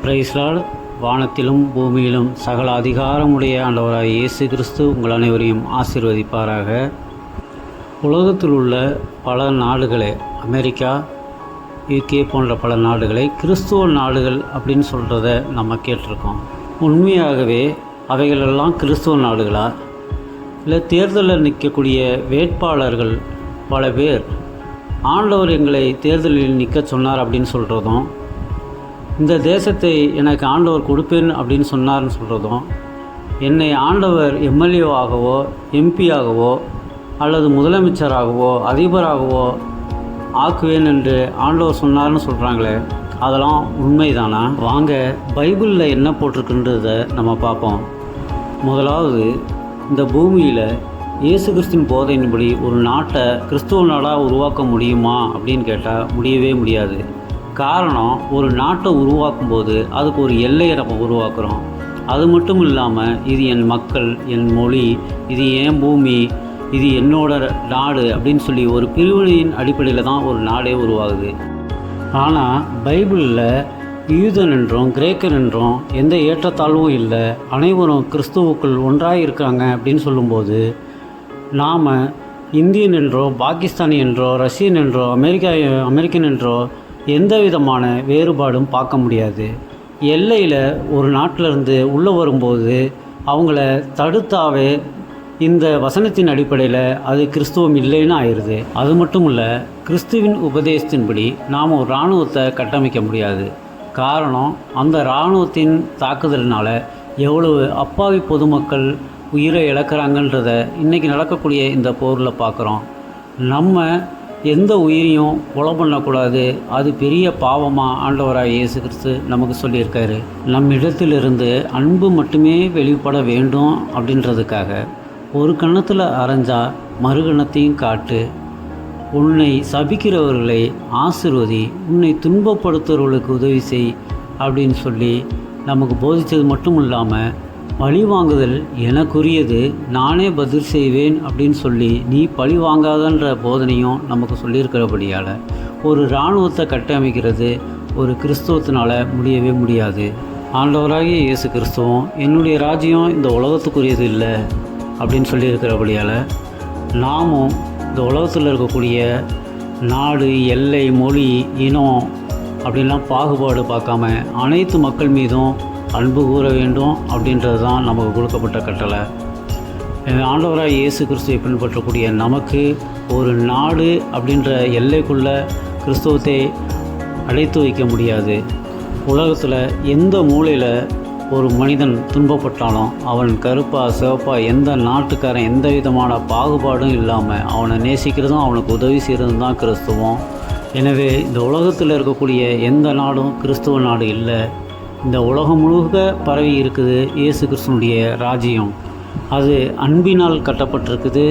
Price Lord. வானத்திலும் பூமியிலும் சகல அதிகாரமுடைய ஆண்டவராய் இயேசு கிறிஸ்து உங்கள் அனைவரையும் ஆசீர்வதிப்பாராக. உலகத்தில் உள்ள பல நாடுகளை, அமெரிக்கா, யூகே போன்ற பல நாடுகளை கிறிஸ்துவ நாடுகள் அப்படின்னு சொல்கிறத நம்ம கேட்டிருக்கோம். உண்மையாகவே அவைகளெல்லாம் கிறிஸ்துவ நாடுகளா? இல்லை தேர்தலில் நிற்கக்கூடிய வேட்பாளர்கள் பல பேர் ஆண்டவர் எங்களை தேர்தலில் நிற்க சொன்னார் அப்படின்னு சொல்கிறதும், இந்த தேசத்தை எனக்கு ஆண்டவர் கொடுப்பேன் அப்படின்னு சொன்னார்னு சொல்கிறதும், என்னை ஆண்டவர் எம்எல்ஏவாகவோ எம்பியாகவோ அல்லது முதலமைச்சராகவோ அதிபராகவோ ஆக்குவேன் என்று ஆண்டவர் சொன்னார்னு சொல்கிறாங்களே, அதெல்லாம் உண்மைதானா? வாங்க பைபிளில் என்ன போட்டிருக்குன்றதை நம்ம பார்ப்போம். முதலாவது, இந்த பூமியில் இயேசு கிறிஸ்துவின் போதையின்படி ஒரு நாட்டை கிறிஸ்துவ நாடாக உருவாக்க முடியுமா அப்படின்னு கேட்டால் முடியவே முடியாது. காரணம், ஒரு நாட்டை உருவாக்கும் போது அதுக்கு ஒரு எல்லையை நம்ம உருவாக்குறோம். அது மட்டும் இல்லாமல் இது என் மக்கள், என் மொழி, இது என் பூமி, இது என்னோட நாடு அப்படின்னு சொல்லி ஒரு பிரிவினையின் அடிப்படையில் தான் ஒரு நாடே உருவாகுது. ஆனால் பைபிளில் யூதன் என்றும் கிரேக்கன் என்றும் எந்த ஏற்றத்தாழ்வும் இல்லை, அனைவரும் கிறிஸ்துவுக்குள் ஒன்றாக இருக்காங்க அப்படின்னு சொல்லும்போது, நாம் இந்தியன் என்றோ பாகிஸ்தானி என்றோ ரஷ்யன் என்றோ அமெரிக்கன் என்றோ எந்த விதமான வேறுபாடும் பார்க்க முடியாது. எல்லையில் ஒரு நாட்டிலிருந்து உள்ளே வரும்போது அவங்கள தடுத்தாவே இந்த வசனத்தின் அடிப்படையில் அது கிறிஸ்துவம் இல்லைன்னு ஆயிடுது. அது மட்டும் இல்லை, கிறிஸ்துவின் உபதேசத்தின்படி நாம் ஒரு இராணுவத்தை கட்டமைக்க முடியாது. காரணம், அந்த இராணுவத்தின் தாக்குதலினால் எவ்வளவு அப்பாவி பொதுமக்கள் உயிரை இழக்கிறாங்கன்றத இன்றைக்கி நடக்கக்கூடிய இந்த போரில் பார்க்குறோம். நம்ம எந்த உயிரையும் கொலை பண்ணக்கூடாது, அது பெரிய பாவமாக ஆண்டவராக இயேசு கிறிஸ்து நமக்கு சொல்லியிருக்காரு. நம்மிடத்திலிருந்து அன்பு மட்டுமே வெளிப்பட வேண்டும் அப்படின்றதுக்காக ஒரு கன்னத்தில் அரைஞ்சா மறு கன்னத்தையும் காட்டு, உன்னை சபிக்கிறவர்களை ஆசீர்வதி, உன்னை துன்பப்படுத்துகிறவர்களுக்கு உதவி செய் அப்படின்னு சொல்லி நமக்கு போதித்தது மட்டும் இல்லாமல், பழி வாங்குதல் எனக்குரியது, நானே பதில் செய்வேன் அப்படின்னு சொல்லி நீ பழி வாங்காதன்ற போதனையும் நமக்கு சொல்லியிருக்கிறபடியால் ஒரு இராணுவத்தை கட்டமைக்கிறது ஒரு கிறிஸ்துவத்தினால் முடியவே முடியாது. ஆண்டவராகிய இயேசு கிறிஸ்துவம் என்னுடைய ராஜ்யம் இந்த உலகத்துக்குரியது இல்லை அப்படின்னு சொல்லியிருக்கிறபடியால் நாமும் இந்த உலகத்தில் இருக்கக்கூடிய நாடு, எல்லை, மொழி, இனம் அப்படின்லாம் பாகுபாடு பார்க்காம அனைத்து மக்கள் மீதும் அன்பு கூற வேண்டும் அப்படின்றது தான் நமக்கு கொடுக்கப்பட்ட கட்டளை. ஆண்டவராக இயேசு கிறிஸ்துவை பின்பற்றக்கூடிய நமக்கு ஒரு நாடு அப்படின்ற எல்லைக்குள்ளே கிறிஸ்துவத்தை அடைத்து வைக்க முடியாது. உலகத்தில் எந்த மூலையில் ஒரு மனிதன் துன்பப்பட்டாலும் அவன் கருப்பா சிவப்பா எந்த நாட்டுக்காரன் எந்த விதமான பாகுபாடும் இல்லாமல் அவனை நேசிக்கிறதும் அவனுக்கு உதவி செய்கிறதும் தான் கிறிஸ்துவம். எனவே இந்த உலகத்தில் இருக்கக்கூடிய எந்த நாடும் கிறிஸ்துவ நாடு இல்லை. இந்த உலகம் முழுக்க பரவி இருக்குது இயேசு கிறிஸ்துனுடைய ராஜ்யம். அது அன்பினால் கட்டப்பட்டிருக்குது.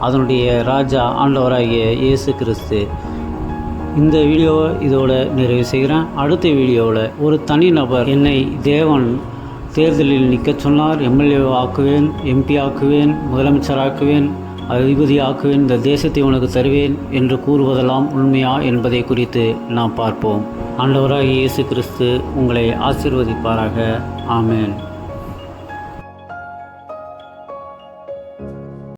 அதனுடைய ராஜா ஆண்டவராகிய இயேசு கிறிஸ்து. இந்த வீடியோவை இதோட நிறைவு செய்கிறேன். அடுத்த வீடியோவில் ஒரு தனிநபர் என்னை தேவன் தேர்தலில் நிற்க சொன்னார், எம்எல்ஏ ஆக்குவேன், எம்பி ஆக்குவேன், முதலமைச்சர் ஆக்குவேன், அதிபதி ஆக்குவேன், இந்த தேசத்தை உனக்கு தருவேன் என்று கூறுவதெல்லாம் உண்மையா என்பதை குறித்து நாம் பார்ப்போம். ஆண்டவராகிய இயேசு கிறிஸ்து உங்களை ஆசீர்வதிப்பாராக. ஆமென்.